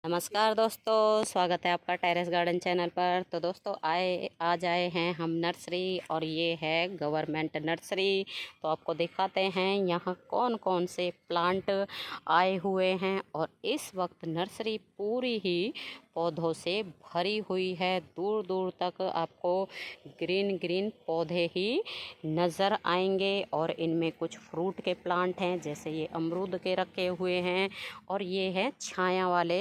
नमस्कार दोस्तों, स्वागत है आपका टेरेस गार्डन चैनल पर। तो दोस्तों आज आए हैं हम नर्सरी, और ये है गवर्नमेंट नर्सरी। तो आपको दिखाते हैं यहाँ कौन कौन से प्लांट आए हुए हैं। और इस वक्त नर्सरी पूरी ही पौधों से भरी हुई है। दूर दूर तक आपको ग्रीन ग्रीन पौधे ही नज़र आएंगे। और इनमें कुछ फ्रूट के प्लांट हैं, जैसे ये अमरूद के रखे हुए हैं। और ये है छाया वाले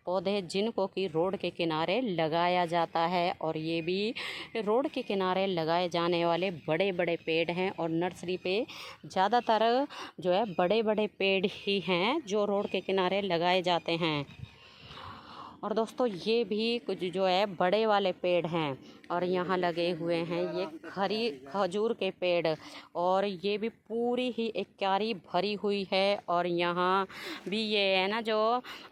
पौधे, जिनको कि रोड के किनारे लगाया जाता है। और ये भी रोड के किनारे लगाए जाने वाले बड़े बड़े पेड़ हैं। और नर्सरी पे ज़्यादातर जो है बड़े बड़े पेड़ ही हैं जो रोड के किनारे लगाए जाते हैं। और दोस्तों ये भी कुछ जो है बड़े वाले पेड़ हैं। और यहाँ लगे हुए हैं ये खजूर के पेड़, और ये भी पूरी ही एक क्यारी भरी हुई है। और यहाँ भी ये है ना जो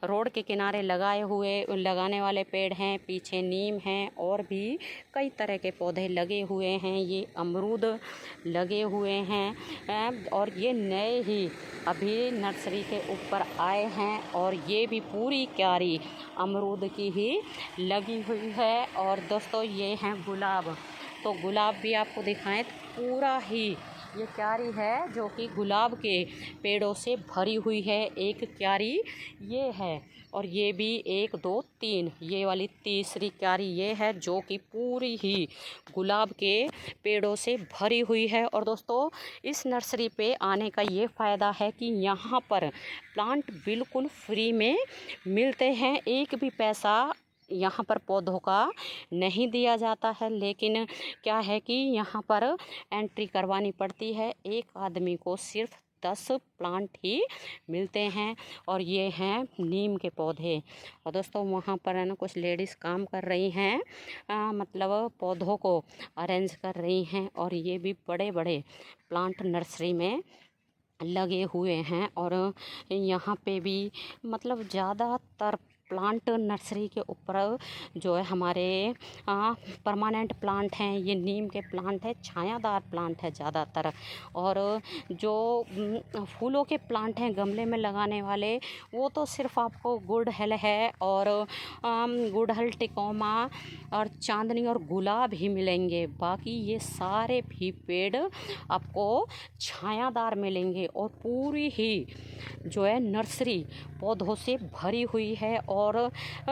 रोड के किनारे लगाने वाले पेड़ हैं। पीछे नीम हैं, और भी कई तरह के पौधे लगे हुए हैं। ये अमरूद लगे हुए हैं, और ये नए ही अभी नर्सरी के ऊपर आए हैं। और ये भी पूरी क्यारी अमरूद की ही लगी हुई है। और दोस्तों ये हैं गुलाब। तो गुलाब भी आपको दिखाएं, पूरा ही ये क्यारी है जो कि गुलाब के पेड़ों से भरी हुई है। एक क्यारी ये है, और ये भी 1 2 3, ये वाली तीसरी क्यारी ये है जो कि पूरी ही गुलाब के पेड़ों से भरी हुई है। और दोस्तों इस नर्सरी पे आने का ये फ़ायदा है कि यहाँ पर प्लांट बिल्कुल फ्री में मिलते हैं। एक भी पैसा यहाँ पर पौधों का नहीं दिया जाता है। लेकिन क्या है कि यहाँ पर एंट्री करवानी पड़ती है। एक आदमी को सिर्फ 10 प्लांट ही मिलते हैं। और ये हैं नीम के पौधे। और दोस्तों वहाँ पर है ना कुछ लेडीज़ काम कर रही हैं, मतलब पौधों को अरेंज कर रही हैं। और ये भी बड़े बड़े प्लांट नर्सरी में लगे हुए हैं। और यहाँ पे भी मतलब ज़्यादातर प्लांट नर्सरी के ऊपर जो है हमारे परमानेंट प्लांट हैं। ये नीम के प्लांट है, छायादार प्लांट है ज़्यादातर। और जो फूलों के प्लांट हैं गमले में लगाने वाले, वो तो सिर्फ आपको गुड़हल है, और गुड़हल, टिकोमा और चांदनी और गुलाब ही मिलेंगे। बाकी ये सारे भी पेड़ आपको छायादार मिलेंगे। और पूरी ही जो है नर्सरी पौधों से भरी हुई है। और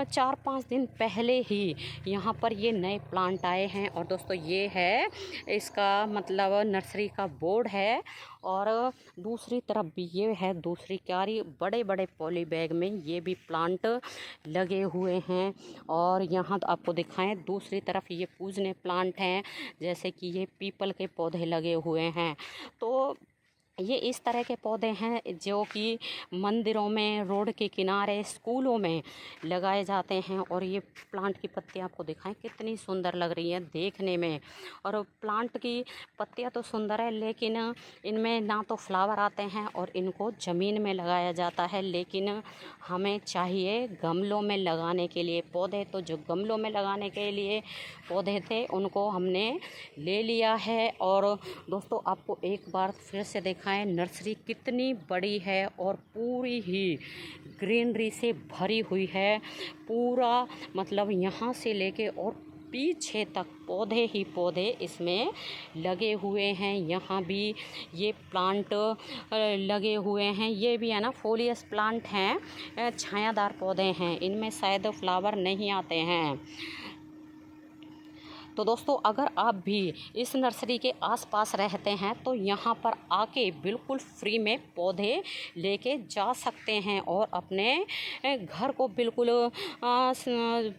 4-5 दिन पहले ही यहाँ पर ये नए प्लांट आए हैं। और दोस्तों ये है इसका मतलब नर्सरी का बोर्ड है। और दूसरी तरफ भी ये है दूसरी क्यारी, बड़े बड़े पॉली बैग में ये भी प्लांट लगे हुए हैं। और यहाँ तो आपको दिखाएं दूसरी तरफ ये पूजने प्लांट हैं, जैसे कि ये पीपल के पौधे लगे हुए हैं। तो ये इस तरह के पौधे हैं जो कि मंदिरों में, रोड के किनारे, स्कूलों में लगाए जाते हैं। और ये प्लांट की पत्तियां आपको दिखाएं कितनी सुंदर लग रही हैं देखने में। और प्लांट की पत्तियां तो सुंदर है, लेकिन इनमें ना तो फ्लावर आते हैं, और इनको ज़मीन में लगाया जाता है। लेकिन हमें चाहिए गमलों में लगाने के लिए पौधे। तो जो गमलों में लगाने के लिए पौधे थे उनको हमने ले लिया है। और दोस्तों आपको एक बार फिर से दिखाएं नर्सरी कितनी बड़ी है, और पूरी ही ग्रीनरी से भरी हुई है। पूरा मतलब यहाँ से लेके और पीछे तक पौधे ही पौधे इसमें लगे हुए हैं। यहाँ भी ये प्लांट लगे हुए हैं। ये भी है ना फोलियस प्लांट हैं, छायादार पौधे हैं। इनमें शायद फ्लावर नहीं आते हैं। तो दोस्तों अगर आप भी इस नर्सरी के आसपास रहते हैं तो यहाँ पर आके बिल्कुल फ्री में पौधे लेके जा सकते हैं, और अपने घर को बिल्कुल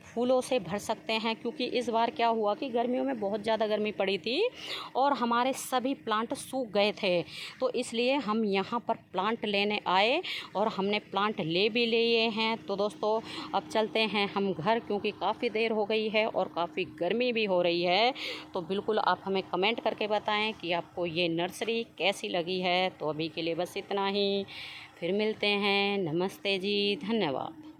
फूलों से भर सकते हैं। क्योंकि इस बार क्या हुआ कि गर्मियों में बहुत ज़्यादा गर्मी पड़ी थी, और हमारे सभी प्लांट सूख गए थे। तो इसलिए हम यहाँ पर प्लांट लेने आए, और हमने प्लांट ले भी लिए हैं। तो दोस्तों अब चलते हैं हम घर, क्योंकि काफ़ी देर हो गई है और काफ़ी गर्मी भी हो रही है। तो बिल्कुल आप हमें कमेंट करके बताएं कि आपको ये नर्सरी कैसी लगी है। तो अभी के लिए बस इतना ही, फिर मिलते हैं। नमस्ते जी, धन्यवाद।